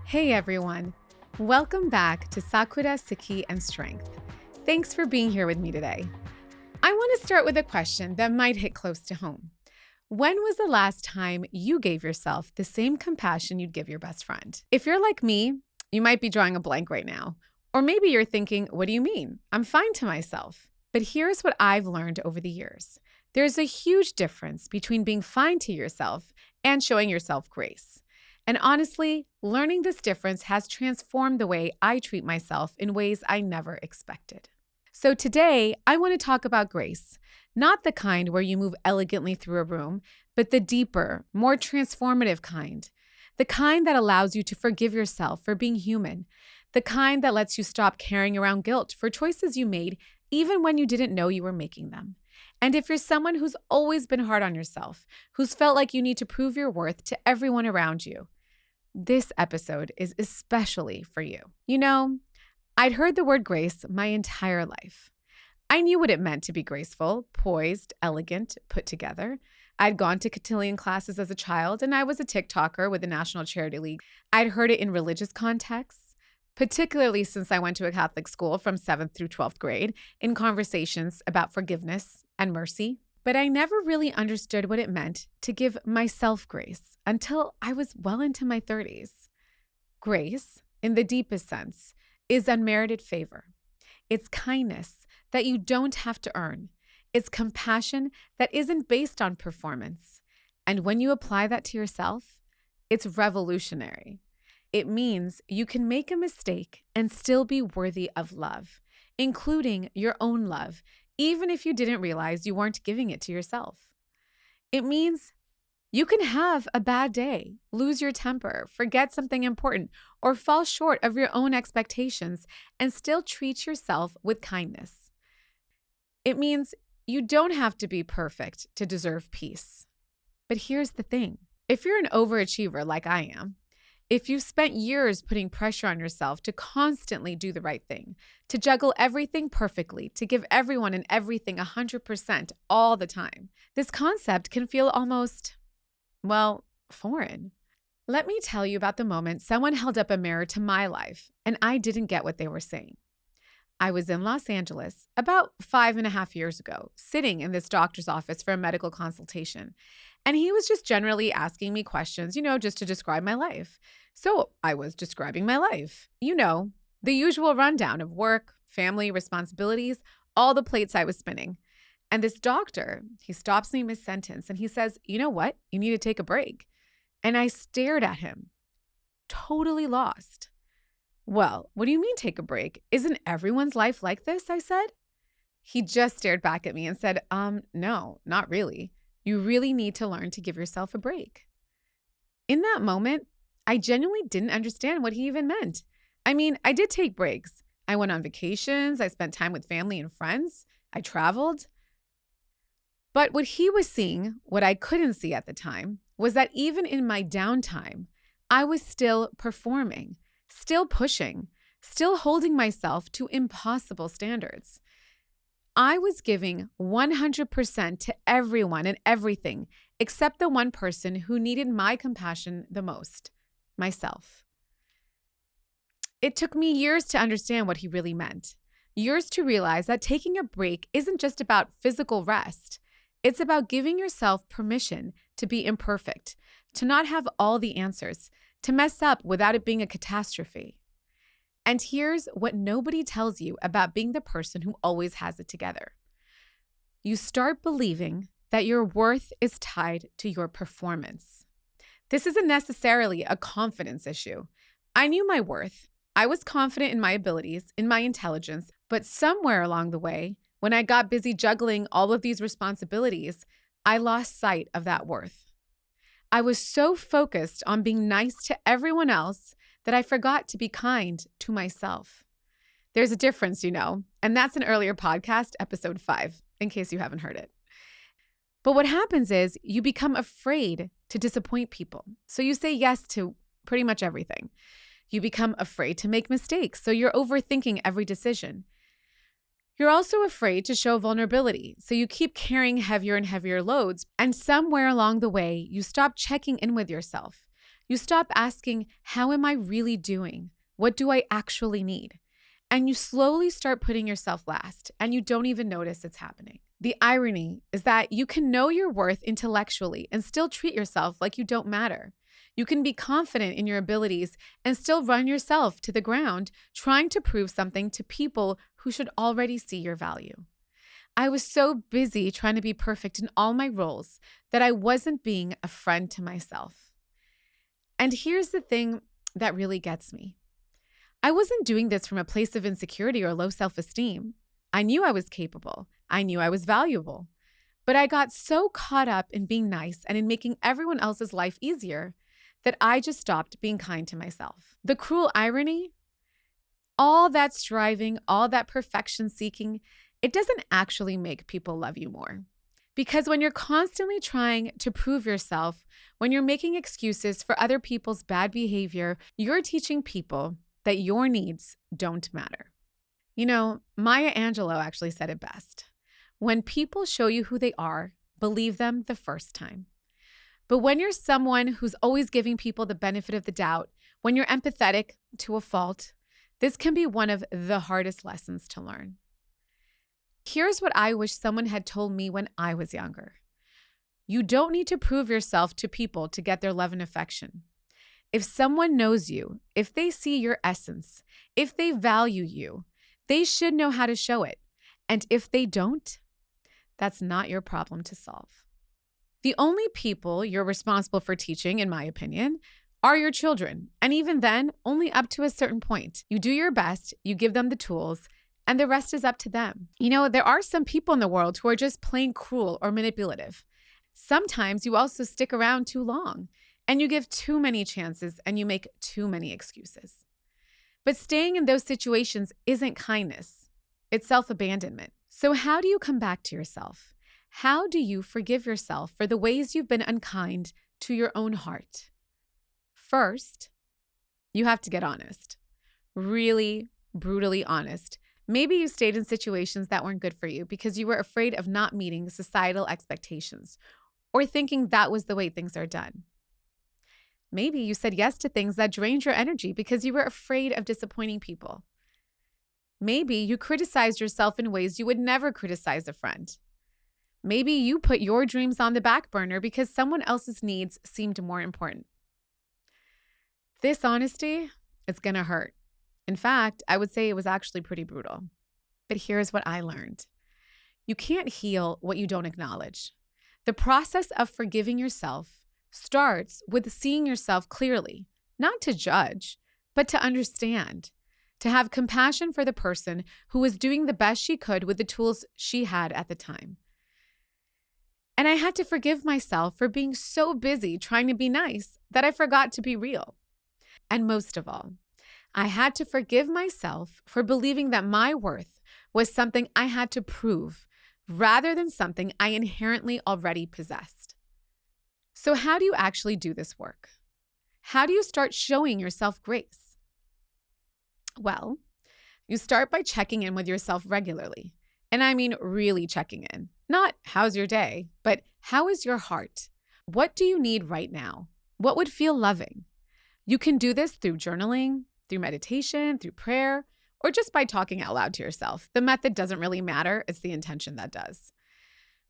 Hey everyone, welcome back to Sakura, Sikhi, and Strength. Thanks for being here with me today. I want to start with a question that might hit close to home. When was the last time you gave yourself the same compassion you'd give your best friend? If you're like me, you might be drawing a blank right now. Or maybe you're thinking, what do you mean? I'm fine to myself. But here's what I've learned over the years. There's a huge difference between being fine to yourself and showing yourself grace. And honestly, learning this difference has transformed the way I treat myself in ways I never expected. So today, I want to talk about grace, not the kind where you move elegantly through a room, but the deeper, more transformative kind. The kind that allows you to forgive yourself for being human. The kind that lets you stop carrying around guilt for choices you made even when you didn't know you were making them. And if you're someone who's always been hard on yourself, who's felt like you need to prove your worth to everyone around you, this episode is especially for you. You know, I'd heard the word grace my entire life. I knew what it meant to be graceful, poised, elegant, put together. I'd gone to cotillion classes as a child, and I was a TikToker with the National Charity League. I'd heard it in religious contexts, particularly since I went to a Catholic school from 7th through 12th grade, in conversations about forgiveness and mercy. But I never really understood what it meant to give myself grace until I was well into my 30s. Grace, in the deepest sense, is unmerited favor. It's kindness that you don't have to earn. It's compassion that isn't based on performance. And when you apply that to yourself, it's revolutionary. It means you can make a mistake and still be worthy of love, including your own love, even if you didn't realize you weren't giving it to yourself. It means you can have a bad day, lose your temper, forget something important, or fall short of your own expectations and still treat yourself with kindness. It means you don't have to be perfect to deserve peace. But here's the thing. If you're an overachiever like I am, if you've spent years putting pressure on yourself to constantly do the right thing, to juggle everything perfectly, to give everyone and everything 100% all the time, this concept can feel almost, foreign. Let me tell you about the moment someone held up a mirror to my life and I didn't get what they were saying. I was in Los Angeles about 5.5 years ago, sitting in this doctor's office for a medical consultation. And he was just generally asking me questions, just to describe my life. So I was describing my life. The usual rundown of work, family, responsibilities, all the plates I was spinning. And this doctor, he stops me mid-sentence and he says, you know what? You need to take a break. And I stared at him, totally lost. Well, what do you mean take a break? Isn't everyone's life like this? I said. He just stared back at me and said, no, not really. You really need to learn to give yourself a break. In that moment, I genuinely didn't understand what he even meant. I mean, I did take breaks. I went on vacations. I spent time with family and friends. I traveled. But what he was seeing, what I couldn't see at the time, was that even in my downtime, I was still performing, still pushing, still holding myself to impossible standards. I was giving 100% to everyone and everything except the one person who needed my compassion the most, myself. It took me years to understand what he really meant, years to realize that taking a break isn't just about physical rest. It's about giving yourself permission to be imperfect, to not have all the answers, to mess up without it being a catastrophe. And here's what nobody tells you about being the person who always has it together. You start believing that your worth is tied to your performance. This isn't necessarily a confidence issue. I knew my worth. I was confident in my abilities, in my intelligence, but somewhere along the way, when I got busy juggling all of these responsibilities, I lost sight of that worth. I was so focused on being nice to everyone else that I forgot to be kind to myself. There's a difference, and that's an earlier podcast, episode 5, in case you haven't heard it. But what happens is you become afraid to disappoint people. So you say yes to pretty much everything. You become afraid to make mistakes, so you're overthinking every decision. You're also afraid to show vulnerability, so you keep carrying heavier and heavier loads, and somewhere along the way, you stop checking in with yourself. You stop asking, how am I really doing? What do I actually need? And you slowly start putting yourself last, and you don't even notice it's happening. The irony is that you can know your worth intellectually and still treat yourself like you don't matter. You can be confident in your abilities and still run yourself to the ground, trying to prove something to people who should already see your value. I was so busy trying to be perfect in all my roles that I wasn't being a friend to myself. And here's the thing that really gets me. I wasn't doing this from a place of insecurity or low self-esteem. I knew I was capable. I knew I was valuable. But I got so caught up in being nice and in making everyone else's life easier that I just stopped being kind to myself. The cruel irony, all that striving, all that perfection seeking, it doesn't actually make people love you more. Because when you're constantly trying to prove yourself, when you're making excuses for other people's bad behavior, you're teaching people that your needs don't matter. You know, Maya Angelou actually said it best. When people show you who they are, believe them the first time. But when you're someone who's always giving people the benefit of the doubt, when you're empathetic to a fault, this can be one of the hardest lessons to learn. Here's what I wish someone had told me when I was younger. You don't need to prove yourself to people to get their love and affection. If someone knows you, if they see your essence, if they value you, they should know how to show it. And if they don't, that's not your problem to solve. The only people you're responsible for teaching, in my opinion, are your children. And even then, only up to a certain point. You do your best, you give them the tools, and the rest is up to them. You know, there are some people in the world who are just plain cruel or manipulative. Sometimes you also stick around too long, and you give too many chances, and you make too many excuses. But staying in those situations isn't kindness. It's self-abandonment. So how do you come back to yourself? How do you forgive yourself for the ways you've been unkind to your own heart? First, you have to get honest. Really, brutally honest. Maybe you stayed in situations that weren't good for you because you were afraid of not meeting societal expectations or thinking that was the way things are done. Maybe you said yes to things that drained your energy because you were afraid of disappointing people. Maybe you criticized yourself in ways you would never criticize a friend. Maybe you put your dreams on the back burner because someone else's needs seemed more important. This honesty, it's going to hurt. In fact, I would say it was actually pretty brutal. But here's what I learned. You can't heal what you don't acknowledge. The process of forgiving yourself starts with seeing yourself clearly, not to judge, but to understand, to have compassion for the person who was doing the best she could with the tools she had at the time. And I had to forgive myself for being so busy trying to be nice that I forgot to be real. And most of all, I had to forgive myself for believing that my worth was something I had to prove rather than something I inherently already possessed. So how do you actually do this work? How do you start showing yourself grace? Well, you start by checking in with yourself regularly. And I mean really checking in. Not how's your day, but how is your heart? What do you need right now? What would feel loving? You can do this through journaling, through meditation, through prayer, or just by talking out loud to yourself. The method doesn't really matter. It's the intention that does.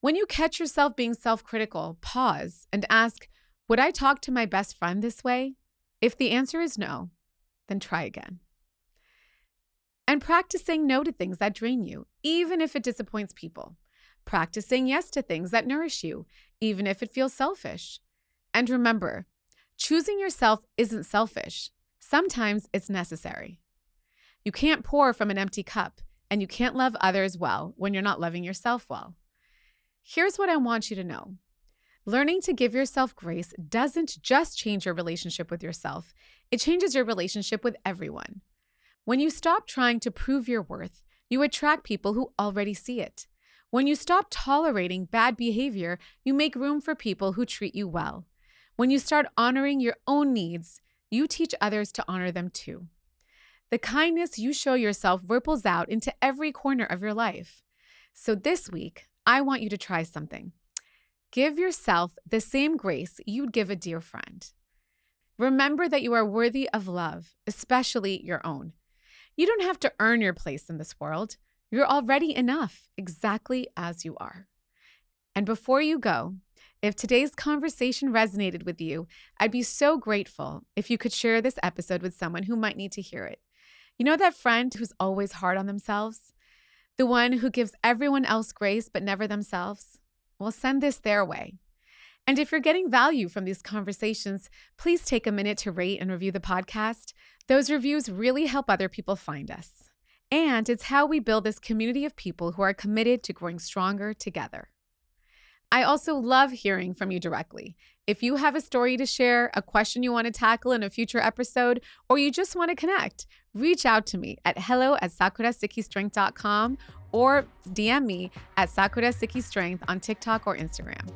When you catch yourself being self-critical, pause and ask, would I talk to my best friend this way? If the answer is no, then try again. And practicing no to things that drain you, even if it disappoints people. Practicing yes to things that nourish you, even if it feels selfish. And remember, choosing yourself isn't selfish. Sometimes it's necessary. You can't pour from an empty cup, and you can't love others well when you're not loving yourself well. Here's what I want you to know. Learning to give yourself grace doesn't just change your relationship with yourself. It changes your relationship with everyone. When you stop trying to prove your worth, you attract people who already see it. When you stop tolerating bad behavior, you make room for people who treat you well. When you start honoring your own needs, you teach others to honor them too. The kindness you show yourself ripples out into every corner of your life. So this week, I want you to try something. Give yourself the same grace you'd give a dear friend. Remember that you are worthy of love, especially your own. You don't have to earn your place in this world. You're already enough, exactly as you are. And before you go, if today's conversation resonated with you, I'd be so grateful if you could share this episode with someone who might need to hear it. You know that friend who's always hard on themselves? The one who gives everyone else grace but never themselves? Well, send this their way. And if you're getting value from these conversations, please take a minute to rate and review the podcast. Those reviews really help other people find us. And it's how we build this community of people who are committed to growing stronger together. I also love hearing from you directly. If you have a story to share, a question you want to tackle in a future episode, or you just want to connect, reach out to me at hello@sakurasikhistrength.com or DM me at sakurasikhistrength on TikTok or Instagram.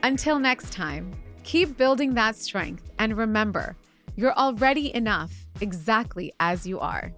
Until next time, keep building that strength and remember, you're already enough exactly as you are.